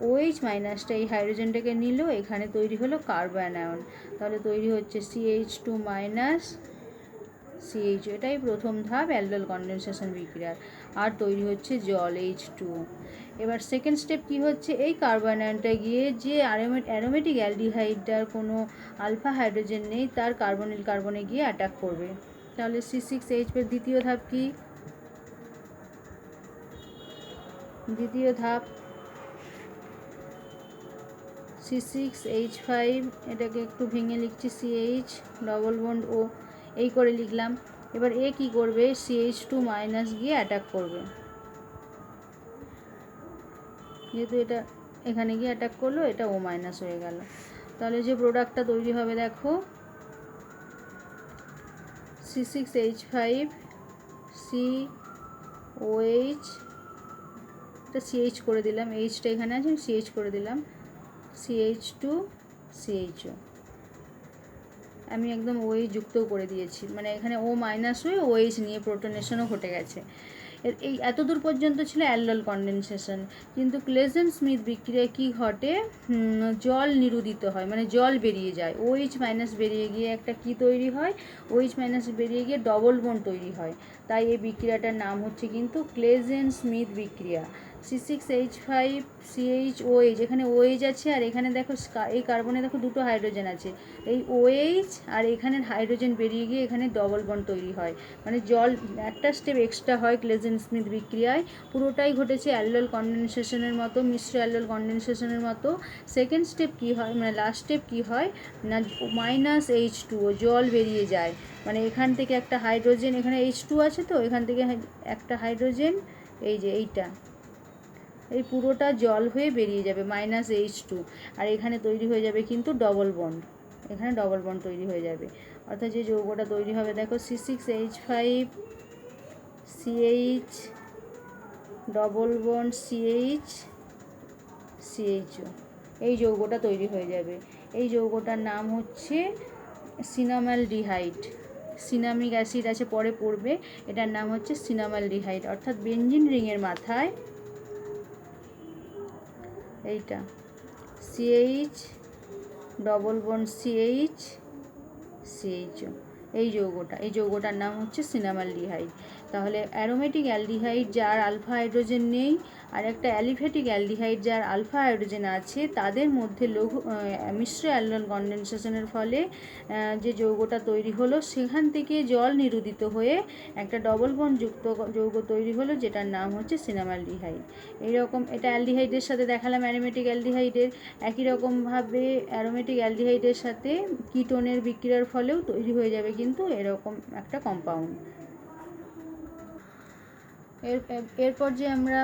OH মাইনাসটা এই হাইড্রোজেনটাকে নিল, এখানে তৈরি হলো কার্বো আয়ন, তাহলে তৈরি হচ্ছে CH2 মাইনাস CH, এটাই প্রথম ধাপ অ্যালডোল কনডেনসেশন বিক্রিয়ার। আর তৈরি হচ্ছে জল, H2O। এবার সেকেন্ড স্টেপ কি হচ্ছে? এই কার্বন আয়নটা গিয়ে যে অ্যারোমেটিক অ্যালডিহাইডটার কোনো আলফা হাইড্রোজেন নেই, তার কার্বনিল কার্বনে গিয়ে অ্যাটাক করবে। তাহলে C6H, দ্বিতীয় ধাপ কি? দ্বিতীয় ধাপ C6H5, এটাকে একটু ভেঙে লিখছি, CH ডবল বন্ড O, এই করে লিখলাম। এবার এ কি করবে? CH2 মাইনাস গিয়ে অ্যাটাক করবে, যেহেতু এটা এখানে গিয়ে অ্যাটাক করলো, এটা O মাইনাস হয়ে গেল। তাহলে যে প্রোডাক্টটা তৈরি হবে দেখো, C6H5COH, এটা CH করে দিলাম, Hটা এখানে আছে, CH করে দিলাম, CH2CHO, আমি একদম OH যুক্তও করে দিয়েছি, মানে এখানে O মাইনাস হয়ে OH নিয়ে প্রোটনেশনও ঘটে গেছে। এই এতদূর পর্যন্ত ছিল অ্যালডোল কনডেনসেশন। কিন্তু ক্লেজেন স্মিথ বিক্রিয়ায় কী ঘটে? জল নিরুদিত হয়, মানে জল বেরিয়ে যায়, OH মাইনাস বেরিয়ে গিয়ে একটা কি তৈরি হয়? OH মাইনাস বেরিয়ে গিয়ে ডবল বন্ড তৈরি হয়। তাই এই বিক্রিয়াটার নাম হচ্ছে কিন্তু ক্লেজেন স্মিথ বিক্রিয়া। C6H5CHOH, এখানে OH আছে, আর এখানে দেখো এই কার্বনে দেখো দুটো হাইড্রোজেন আছে, এই OH আর এখানের হাইড্রোজেন বেরিয়ে গিয়ে এখানে ডবল বন্ড তৈরি হয়, মানে জল একটা স্টেপ এক্সট্রা হয় ক্লেজেন স্মিথ বিক্রিয়ায়। পুরোটাই ঘটেছে অ্যালডোল কনডেনসেশনের মতো, মিশ্র অ্যালডোল কনডেনসেশনের মতো। সেকেন্ড স্টেপ কী হয়, মানে লাস্ট স্টেপ কী হয় না, -H2O, জল বেরিয়ে যায়, মানে এখান থেকে একটা হাইড্রোজেন, এখানে H2 আছে, তো এখান থেকে একটা হাইড্রোজেন, এই যে এইটা, এই পুরোটা জল হয়ে বেরিয়ে যাবে, -H2, আর এখানে তৈরি হয়ে যাবে কিন্তু ডবল বন্ড, এখানে ডবল বন্ড তৈরি হয়ে যাবে। অর্থাৎ যে যৌগটা তৈরি হবে দেখো, C6H5CH ডবল বন্ড CHCHO, এই যৌগটা তৈরি হয়ে যাবে। এই যৌগটার নাম হচ্ছে সিনামালডিহাইড। সিনামিক অ্যাসিড আছে, পরে পড়বে, এটার নাম হচ্ছে সিনামালডিহাইড। অর্থাৎ বেঞ্জিন রিংয়ের মাথায় এইটা CH double bond CH CHO, এই যৌগটার নাম হচ্ছে সিনামালডিহাইড। তাহলে অ্যারোমেটিক অ্যালডিহাইড যার আলফা হাইড্রোজেন নেই আর একটা অ্যালিফ্যাটিক অ্যালডিহাইড যার আলফা হাইড্রোজেন আছে, তাদের মধ্যে মিশ্র অ্যালডোল কনডেনসেশনের ফলে যে যৌগটা তৈরি হলো সেখান থেকে জল নিরুদিত হয়ে একটা ডবল বন্ড যুক্ত যৌগ তৈরি হলো, যেটার নাম হচ্ছে সিনামালডিহাইড। এইরকম এটা অ্যালডিহাইডের সাথে দেখালাম অ্যারোমেটিক অ্যালডিহাইডের। একই রকমভাবে অ্যারোমেটিক অ্যালডিহাইডের সাথে কিটোনের বিক্রিয়ার ফলেও তৈরি হয়ে যাবে কিন্তু এরকম একটা কম্পাউন্ড। এরপর যে আমরা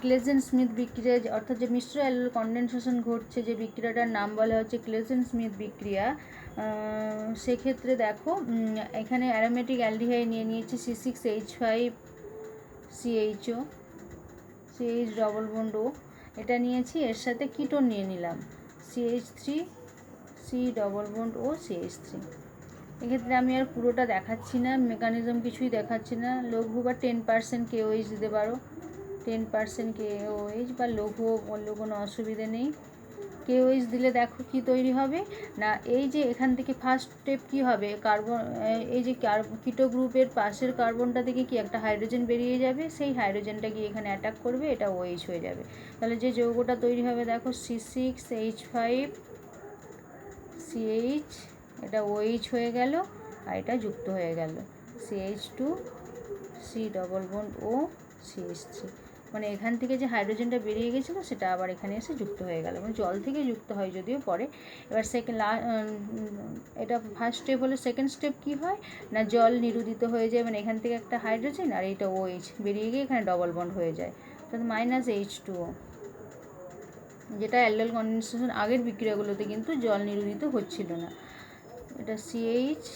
ক্লেজেন স্মিথ বিক্রিয়া, অর্থাৎ যে মিশ্র অ্যালডোল কনডেনসেশন ঘটছে, যে বিক্রিয়াটার নাম বলা হচ্ছে ক্লেজেন স্মিথ বিক্রিয়া। সেক্ষেত্রে দেখো এখানে অ্যারোমেটিক অ্যালডিহাইড নিয়ে নিয়েছি C6H5 CHO CH double bond O, এটা নিয়েছি। এর সাথে কিটোন নিয়ে নিলাম CH3 C double bond O CH3। এক্ষেত্রে আমি আর পুরোটা দেখাচ্ছি না, মেকানিজম কিছুই দেখাচ্ছি না। লঘু বা 10% KOH দিতে পারো, 10% KOH বা লঘু বললেও কোনো অসুবিধে নেই। KOH দিলে দেখো কি তৈরি হবে না, এই যে এখান থেকে ফার্স্ট স্টেপ কি হবে, কার্বন, এই যে কিটো গ্রুপের পাশের কার্বনটা থেকে কি একটা হাইড্রোজেন বেরিয়ে যাবে, সেই হাইড্রোজেনটা গিয়ে এখানে অ্যাটাক করবে, এটা OH হয়ে যাবে। তাহলে যে যৌগটা তৈরি হবে দেখো C6H5 CH, এটা OH হয়ে গেল আর এটা যুক্ত হয়ে গেল CH2 C double bond O CH3। মানে এখান থেকে যে হাইড্রোজেনটা বেরিয়ে গেছিলো সেটা আবার এখানে এসে যুক্ত হয়ে গেল, মানে জল থেকে যুক্ত হয় যদিও পরে। এবার এটা ফার্স্ট স্টেপ হলো। সেকেন্ড স্টেপ কি হয় না, জল নিরুদিত হয়ে যায়, মানে এখান থেকে একটা হাইড্রোজেন আর এইটা OH বেরিয়ে গিয়ে এখানে ডবল বন্ড হয়ে যায়, অর্থাৎ -H2O, যেটা অ্যালডোল কনডেনসেশন আগের বিক্রিয়াগুলোতে কিন্তু জল নিরুদিত হচ্ছিল না। এটা CH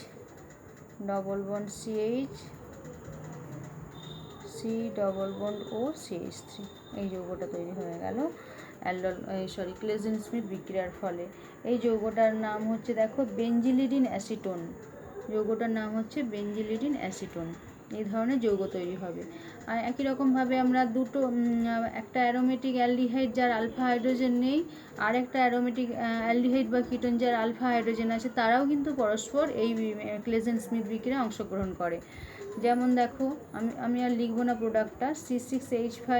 double bond CH C double bond O CH3, এই যৌগটা তৈরি হয়ে গেল ক্লেজেন স্মিথ বিক্রিয়ার ফলে। এই যৌগটার নাম হচ্ছে দেখো বেঞ্জিলিডিন অ্যাসিটোন, যৌগটার নাম হচ্ছে বেঞ্জিলিডিন অ্যাসিটোন। এই ধরনের যৌগ তৈরি হবে। আর একই রকমভাবে আমরা দুটো, একটা অ্যারোমেটিক অ্যালডিহাইড যার আলফা হাইড্রোজেন নেই আর একটা অ্যারোমেটিক অ্যালডিহাইড বা কিটোন যার আলফা হাইড্রোজেন আছে, তারাও কিন্তু পরস্পর এই ক্লেজেন স্মিথ বিক্রিয়ায় অংশগ্রহণ করে। যেমন দেখো আমি আর লিখবো না প্রোডাক্টটা, C6H5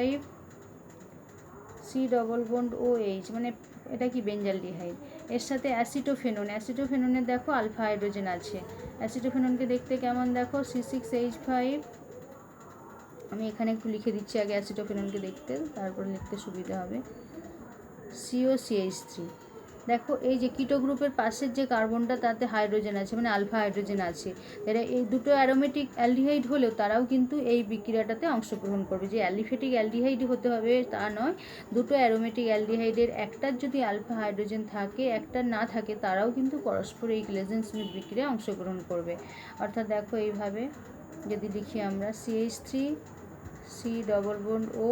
C double bond OH, মানে এটা কি বেঞ্জালডিহাইড। এর সাথে অ্যাসিটোফেননের দেখো আলফা হাইড্রোজেন আছে। অ্যাসিটোফেননকে দেখতে কেমন দেখো C6H5, আমি এখানে একটু লিখে দিচ্ছি আগে অ্যাসিটোফেননকে দেখতে, তারপর লিখতে সুবিধা হবে। COCH3, দেখো এই যে কিটো গ্রুপের পাশের যে কার্বনটা তাতে হাইড্রোজেন আছে, মানে আলফা হাইড্রোজেন আছে। এরা এই দুটো অ্যারোমেটিক অ্যালডিহাইড হলেও তারাও কিন্তু এই বিক্রিয়াটাতে অংশগ্রহণ করবে। যে অ্যালিফ্যাটিক অ্যালডিহাইড হতে হবে তা নয়, দুটো অ্যারোমেটিক অ্যালডিহাইডের একটার যদি আলফা হাইড্রোজেন থাকে একটার না থাকে, তারাও কিন্তু পরস্পর এই ক্লেজেন স্মিথ বিক্রিয়ায় অংশগ্রহণ করবে। অর্থাৎ দেখো এইভাবে যদি লিখি আমরা CH3 C double bond O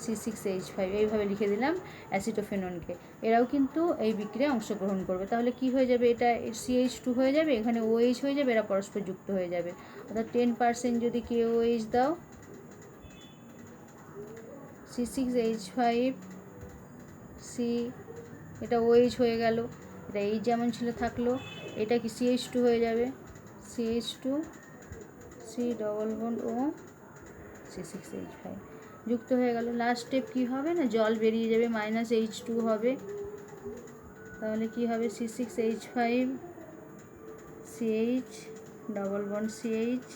C6H5, এইভাবে লিখে দিলাম অ্যাসিটোফেননকে, এরাও কিন্তু এই বিক্রিয়ায় অংশগ্রহণ করবে। তাহলে কি হয়ে যাবে, এটা CH2 হয়ে যাবে, এখানে OH হয়ে যাবে, এরা পরস্পর যুক্ত হয়ে যাবে। অর্থাৎ 10% যদি KOH দাও, C6H5 C, এটা OH হয়ে গেল, এটা এই যেমন ছিল থাকলো, এটা কি CH2 হয়ে যাবে, CH2 C double bond O C6H5 যুক্ত হয়ে গেল। লাস্ট স্টেপ কী হবে না, জল বেরিয়ে যাবে, -H2 হবে। তাহলে কি হবে C6H5 CH double bond CH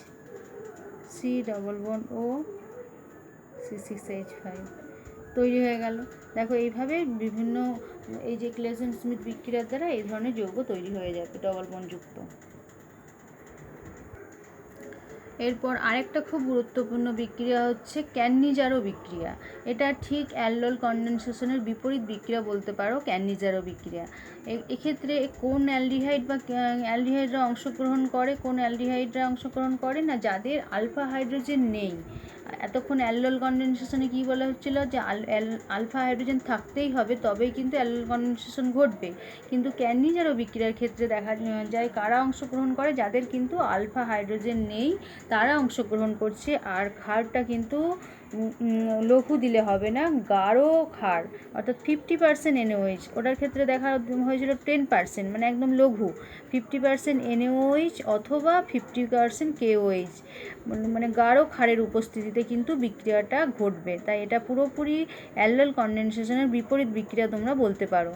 C double bond O C6H5 তৈরি হয়ে গেল। দেখো এইভাবে বিভিন্ন এই যে ক্লেজেন স্মিথ বিক্রিয়ার দ্বারা এই ধরনের যৌগ তৈরি হয়ে যাবে ডবল বন্ড যুক্ত। এরপর আরেকটা খুব গুরুত্বপূর্ণ বিক্রিয়া হচ্ছে ক্যান্নিজারো বিক্রিয়া। এটা ঠিক অ্যালডোল কনডেনসেশনের বিপরীত বিক্রিয়া বলতে পারো, ক্যান্নিজারো বিক্রিয়া। এক্ষেত্রে কোন অ্যালডিহাইড বা অ্যালডিহাইডরা অংশগ্রহণ করে, কোন অ্যালডিহাইডরা অংশগ্রহণ করে না, যাদের আলফা হাইড্রোজেন নেই। এতক্ষণ অ্যালডোল কনডেনসেশনে কী বলা হচ্ছিল যে আলফা হাইড্রোজেন থাকতেই হবে তবেই কিন্তু অ্যালডোল কনডেনসেশন ঘটবে, কিন্তু ক্যান্নিজারো বিক্রিয়ার ক্ষেত্রে দেখা যায় কারা অংশগ্রহণ করে, যাদের কিন্তু আলফা হাইড্রোজেন নেই তারা অংশগ্রহণ করছে, আর ক্ষারটা কিন্তু লঘু দিলে হবে না, গাঢ় ক্ষার অর্থাৎ 50% NaOH, ওটার ক্ষেত্রে দেখা হয়েছিল 10%, মানে একদম লঘু 50% NaOH অথবা 50% KOH, মানে গাঢ় ক্ষারের উপস্থিতিতে কিন্তু বিক্রিয়াটা ঘটবে। তাই এটা পুরোপুরি অ্যালডোল কনডেনসেশনের বিপরীত বিক্রিয়া তোমরা বলতে পারো।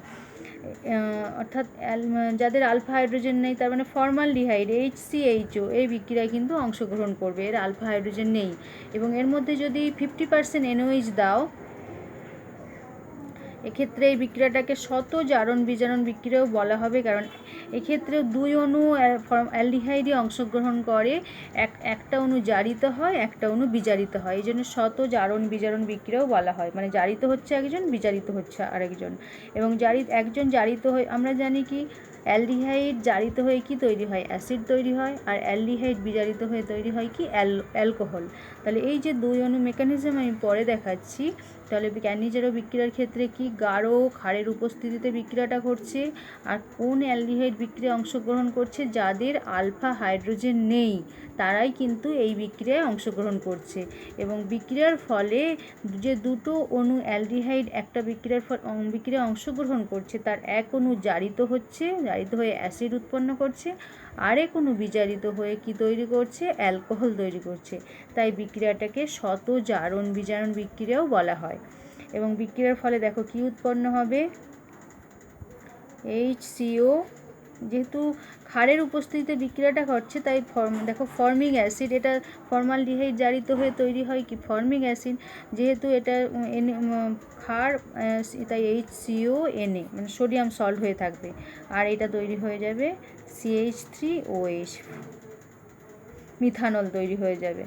অর্থাৎ যাদের আলফা হাইড্রোজেন নেই, তার মানে ফর্মালডিহাইড HCHO এই বিক্রিয়ায় কিন্তু অংশগ্রহণ করবে, এর আলফা হাইড্রোজেন নেই। এবং এর মধ্যে যদি 50% NaOH দাও, এক্ষেত্রে এই বিক্রিয়াটাকে শত জারণ বিজারণ বিক্রিয়াও বলা হবে, কারণ এক্ষেত্রে দুই অণু অ্যালডিহাইডে অংশগ্রহণ করে, একটা অণু জারিত হয়, একটা অণু বিজারিত হয়, এই জন্য শত জারণ বিজারণ বিক্রিয়াও বলা হয়। মানে জারিত হচ্ছে একজন, বিজারিত হচ্ছে আরেকজন। এবং একজন জারিত হয়ে, আমরা জানি কি অ্যালডিহাইড জারিত হয়ে কি তৈরি হয়, অ্যাসিড তৈরি হয়, আর অ্যালডিহাইড বিজারিত হয়ে তৈরি হয় কি অ্যালকোহল। তাহলে এই যে দুই অণু মেকানিজম আমি পরে দেখাচ্ছি। তাহলে ক্যানিজেরো বিক্রিয়ার ক্ষেত্রে কি গাঢ় ক্ষারের উপস্থিতিতে বিক্রিয়াটা ঘটছে, আর কোন অ্যালডিহাইড বিক্রিয়ায় অংশগ্রহণ করছে, যাদের আলফা হাইড্রোজেন নেই তারাই কিন্তু এই বিক্রিয়ায় অংশগ্রহণ করছে। এবং বিক্রিয়ার ফলে যে দুটো অণু অ্যালডিহাইড একটা বিক্রিয়ায় অংশগ্রহণ করছে, তার এক অণু জারিত হচ্ছে, জারিত হয়ে অ্যাসিড উৎপন্ন করছে, আরেক অণু বিজারিত হয়ে কি তৈরি করছে, অ্যালকোহল তৈরি করছে। তাই বিক্রিয়াটাকে শত জারণ বিজারণ বিক্রিয়াও বলা হয়। এবং বিক্রিয়ার ফলে দেখো কি উৎপন্ন হবে, HCO, যেহেতু ক্ষারের উপস্থিতিতে বিক্রিয়াটা ঘটছে, তাই দেখো ফর্মিক অ্যাসিড, এটা ফর্মালডিহাইড জারিত হয়ে তৈরি হয় কি ফর্মিক অ্যাসিড, যেহেতু এটা ক্ষার, তাই HCONa, মানে সোডিয়াম সল্ট হয়ে থাকবে, আর এটা তৈরি হয়ে যাবে CH3OH, মিথানল তৈরি হয়ে যাবে।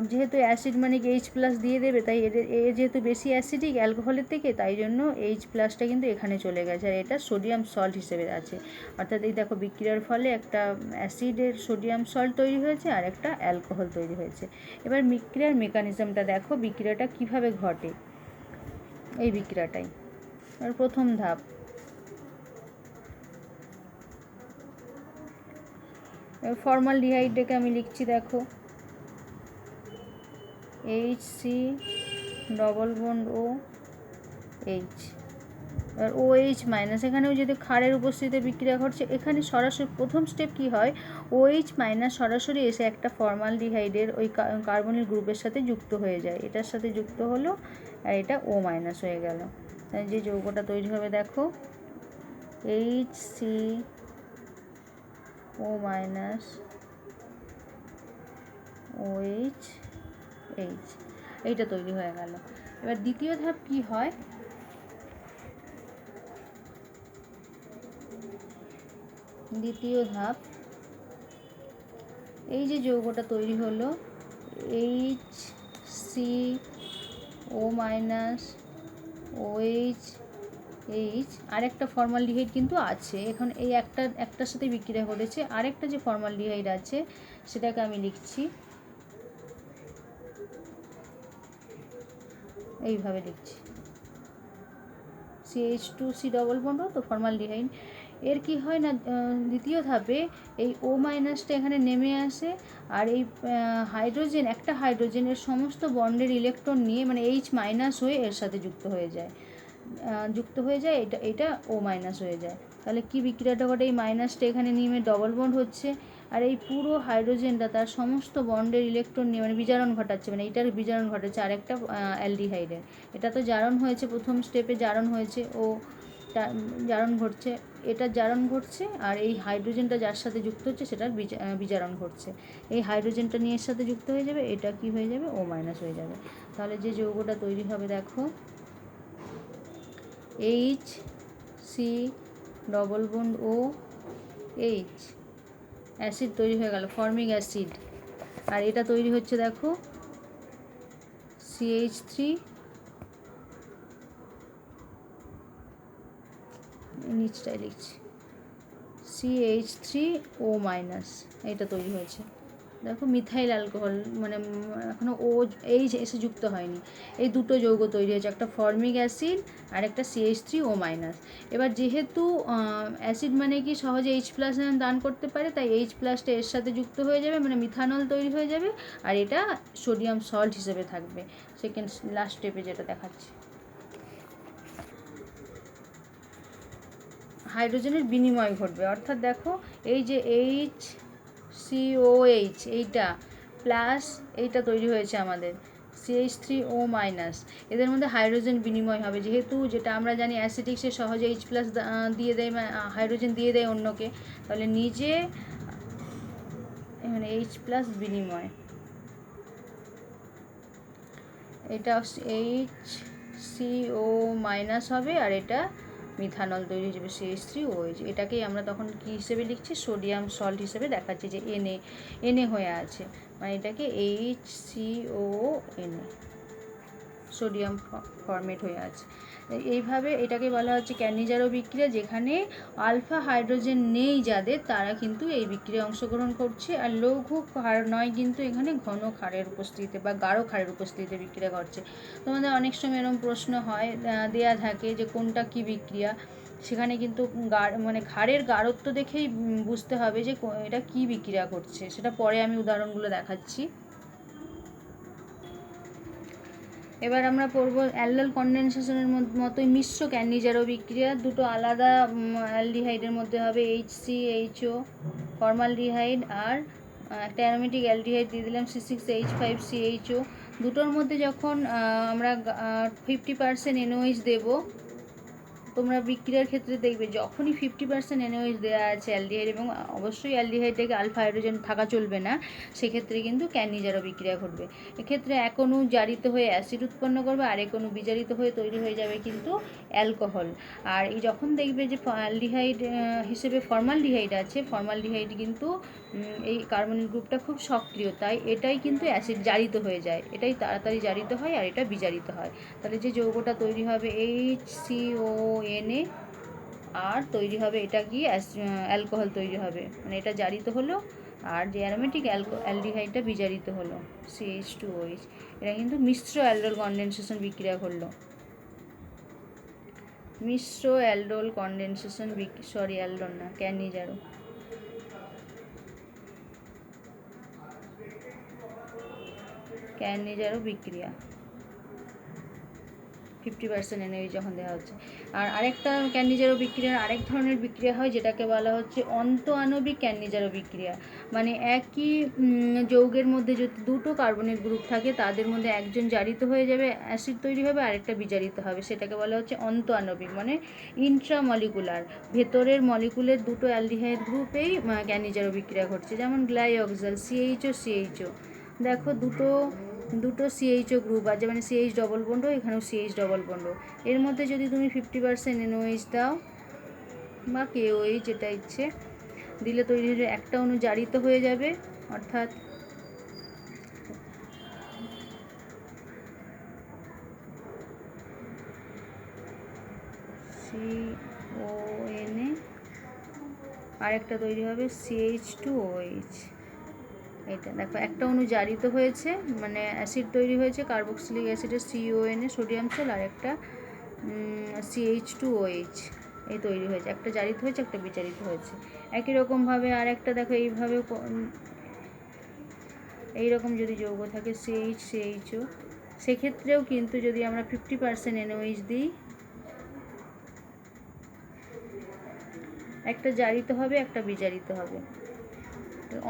যেহেতু অ্যাসিড মানে H+ দিয়ে দেবে, তাই এ যেহেতু বেশি অ্যাসিডিক অ্যালকোহলের থেকে, তাই জন্য H+টা কিন্তু এখানে চলে গেছে, আর এটা সোডিয়াম সল্ট হিসেবে আছে। অর্থাৎ এই দেখো বিক্রিয়ার ফলে একটা অ্যাসিডের সোডিয়াম সল্ট তৈরি হয়েছে, আর একটা অ্যালকোহল তৈরি হয়েছে। এবার বিক্রিয়ার মেকানিজমটা দেখো, বিক্রিয়াটা কিভাবে ঘটে, এই বিক্রিয়াটাই। আর প্রথম ধাপ, ফর্মালডিহাইডটাকে আমি লিখছি, দেখো HC+OH, আর OH-, এখানেও যদি ক্ষারের উপস্থিতিতে বিক্রিয়া ঘটছে, এখানে সরাসরি প্রথম স্টেপ কি হয়, OH- সরাসরি এসে একটা ফর্মালডিহাইডের ওই কার্বনিল গ্রুপের সাথে যুক্ত হয়ে যায়, এটার সাথে যুক্ত হলো, আর এটা O- হয়ে গেল। তাই যে যৌগটা তৈরি হবে দেখো HCO-OH, এইটা তৈরি হয়ে গেল। এবার দ্বিতীয় ধাপ কি হয়, দ্বিতীয় ধাপ, এই যে যৌগটা তৈরি হলো HCO-OH, আরেকটা ফর্মালডিহাইড কিন্তু আছে, এখন এই একটার সাথে বিক্রিয়া ঘটেছে, আরেকটা যে ফর্মালডিহাইড আছে সেটাকে আমি লিখছি, এইভাবে লিখছি, CH2C ডবল বন্ড, তো ফর্মালডিহাইড। এর কি হয় না, দ্বিতীয় ধাপে এই O- এখানে নেমে আসে, আর এই হাইড্রোজেন, একটা হাইড্রোজেনের সমস্ত বন্ডের ইলেকট্রন নিয়ে, মানে H- হয়ে এর সাথে যুক্ত হয়ে যায়, এটা O- হয়ে যায়। তাহলে কি বিক্রিয়াটা ঘটে, এই মাইনাসটা এখানে নেমে ডবল বন্ড হচ্ছে, আর এই পুরো হাইড্রোজেনটা তার সমস্ত বন্ডের ইলেকট্রন নিয়ে, মানে বিজারণ ঘটাচ্ছে, মানে এটার বিজারণ ঘটাচ্ছে আরেকটা অ্যালডিহাইডের। এটা তো জারণ হয়েছে, প্রথম স্টেপে জারণ হয়েছে, জারণ ঘটছে, এটা জারণ ঘটছে, আর এই হাইড্রোজেনটা যার সাথে যুক্ত হচ্ছে সেটার বিজারণ ঘটছে, এই হাইড্রোজেনটা নিয়ে এর সাথে যুক্ত হয়ে যাবে, এটা কি হয়ে যাবে, O- হয়ে যাবে। তাহলে যে যৌগটা তৈরি হবে দেখো HC double bond OH, acid তৈরি হয়ে গেল, ফর্মিক অ্যাসিড, আর এটা তৈরি হচ্ছে দেখো CH3, নিচটায় লিখছি CH3O-, এটা তৈরি হয়েছে। দেখো মিথাইল অ্যালকোহল মানে এখনও ও এইচ এসে যুক্ত হয়নি, এই দুটো যৌগ তৈরি হয়েছে, একটা ফর্মিক অ্যাসিড আর একটা CH3O-। এবার যেহেতু অ্যাসিড মানে কি সহজে H+ দান করতে পারে, তাই H+টা এর সাথে যুক্ত হয়ে যাবে, মানে মিথানল তৈরি হয়ে যাবে, আর এটা সোডিয়াম সল্ট হিসেবে থাকবে। সেকেন্ড লাস্ট স্টেপে যেটা দেখাচ্ছি, হাইড্রোজেনের বিনিময় ঘটবে, অর্থাৎ দেখো এই যে HCOH এইটা প্লাস এইটা তৈরি হয়েছে আমাদের CH3O-, এদের মধ্যে হাইড্রোজেন বিনিময় হবে, যেহেতু যেটা আমরা জানি অ্যাসিডিক সে সহজে H+ দিয়ে দেয়, হাইড্রোজেন দিয়ে দেয় অন্যকে, তাহলে নিজে মানে H+ বিনিময়, এটা HCO- হবে, আর এটা মিথানল তৈরি হয়ে যাবে CH3OH। এটাকেই আমরা তখন কী হিসেবে লিখছি, সোডিয়াম সল্ট হিসেবে দেখাচ্ছি, যে এনে হয়ে আছে, মানে এটাকে HCONA সোডিয়াম ফরমেট হয়ে আছে। এইভাবে এটাকে বলা হচ্ছে ক্যানিজারো বিক্রিয়া, যেখানে আলফা হাইড্রোজেন নেই যাদের, তারা কিন্তু এই বিক্রিয়ায় অংশগ্রহণ করছে, আর লঘু ক্ষার নয় কিন্তু এখানে ঘন ক্ষারের উপস্থিতিতে বা গাঢ় ক্ষারের উপস্থিতিতে বিক্রিয়া ঘটছে। তোমাদের অনেক সময় এরকম প্রশ্ন হয়, দেয়া থাকে যে কোনটা কি বিক্রিয়া, সেখানে কিন্তু মানে ক্ষারের গাঢ়ত্ব দেখেই বুঝতে হবে যে এটা কি বিক্রিয়া করছে, সেটা পরে আমি উদাহরণগুলো দেখাচ্ছি। এবার আমরা পড়ব অ্যালডোল কনডেনসেশনের মতোই মিশ্র ক্যানিজারো বিক্রিয়া, দুটো আলাদা অ্যালডিহাইডের মধ্যে হবে HCHO ফর্মালডিহাইড, আর একটা অ্যারোমেটিক অ্যালডিহাইড দিয়ে দিলাম C6H5CHO। দুটোর মধ্যে যখন আমরা 50% NOH দেবো, তোমরা বিক্রিয়ার ক্ষেত্রে দেখবে যখনই 50% NOH দেওয়া আছে অ্যালডিহাইড, এবং অবশ্যই অ্যালডিহাইডটাকে আলফা হাইড্রোজেন থাকা চলবে না, সেক্ষেত্রে কিন্তু ক্যানিজারো বিক্রিয়া ঘটবে। এক্ষেত্রে এক অণু জারিত হয়ে অ্যাসিড উৎপন্ন করবে, আরেক অণু বিজারিত হয়ে তৈরি হয়ে যাবে কিন্তু অ্যালকোহল। আর এই যখন দেখবে যে অ্যালডিহাইড হিসেবে ফর্মালডিহাইড আছে, ফর্মালডিহাইড কিন্তু এই কার্বনিক গ্রুপটা খুব সক্রিয়, তাই এটাই কিন্তু অ্যাসিড জারিত হয়ে যায়, এটাই তাড়াতাড়ি জারিত হয় আর এটা বিজারিত হয়। তাহলে যে যৌগটা তৈরি হবে HCONA, আর তৈরি হবে এটা কি অ্যালকোহল তৈরি হবে, মানে এটা জারিত হলো, আর যে অ্যারোমেটিক অ্যালডিহাইডটা বিজারিত হলো CH2OH। এটা কিন্তু মিশ্র অ্যালডোল কনডেনসেশন বিক্রিয়া ঘটলো, মিশ্র অ্যালডোল কনডেনসেশন অ্যালডোল না, ক্যানিজারো বিক্রিয়া 50% NOH যখন দেওয়া হচ্ছে। আর আরেকটা ক্যানিজারো বিক্রিয়ার আরেক ধরনের বিক্রিয়া হয়, যেটাকে বলা হচ্ছে অন্তঃআণবিক ক্যানিজারো বিক্রিয়া, মানে একই যৌগের মধ্যে যদি দুটো কার্বনের গ্রুপ থাকে, তাদের মধ্যে একজন জারিত হয়ে যাবে, অ্যাসিড তৈরি হবে, আরেকটা বিজারিত হবে, সেটাকে বলা হচ্ছে অন্তঃআণবিক, মানে ইন্ট্রামলিকুলার, ভেতরের মলিকুলের দুটো অ্যালডিহাইড গ্রুপেই ক্যানিজারো বিক্রিয়া ঘটছে। যেমন গ্লাইঅক্সাল CHO, দেখো দুটো CHO গ্রুপ আছে, মানে CH ডবল বন্ড, এখানেও CH ডবল বন্ড, এর মধ্যে যদি তুমি 50% NOH দাও বা KOH, যেটা ইচ্ছে দিলে তৈরি হয়ে একটা অণু জারিত হয়ে যাবে, অর্থাৎ CONA, আরেকটা তৈরি হবে CH2OH। এটা দেখো একটা অণু জারিত হয়েছে, মানে অ্যাসিড তৈরি হয়েছে, কার্বক্সিলিক অ্যাসিডের CONA সোডিয়াম সেল, আর একটা CH2OH এই তৈরি হয়েছে, একটা জারিত হয়েছে, একটা বিজারিত হয়েছে। একই রকমভাবে আর একটা দেখো এইরকম যদি যৌগ থাকে CHO, সেক্ষেত্রেও কিন্তু যদি আমরা 50% NOH দিই, একটা জারিত হবে, একটা বিজারিত হবে,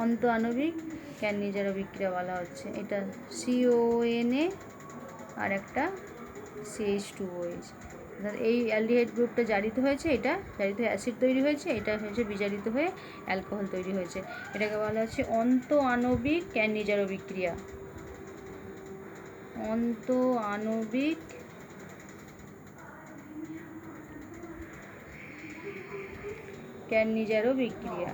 অন্তঃআণবিক ক্যানিজারো বিক্রিয়া বলা হচ্ছে। এটা CONA আর একটা CH2OH, এই অ্যালডিহাইড গ্রুপটা জারিত হয়েছে, এটা জারিত হয়ে অ্যাসিড তৈরি হয়েছে, এটা হয়েছে বিজারিত হয়ে অ্যালকোহল তৈরি হয়েছে, এটাকে বলা হচ্ছে অন্তঃআণবিক ক্যানিজারো বিক্রিয়া, অন্তঃআণবিক ক্যানিজারো বিক্রিয়া।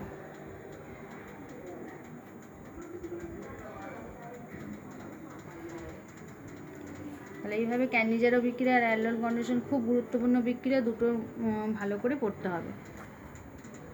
তাহলে এইভাবে ক্যানিজারো বিক্রিয়া আর অ্যালডোল কন্ডেনসেশন খুব গুরুত্বপূর্ণ বিক্রিয়া, দুটো ভালো করে পড়তে হবে।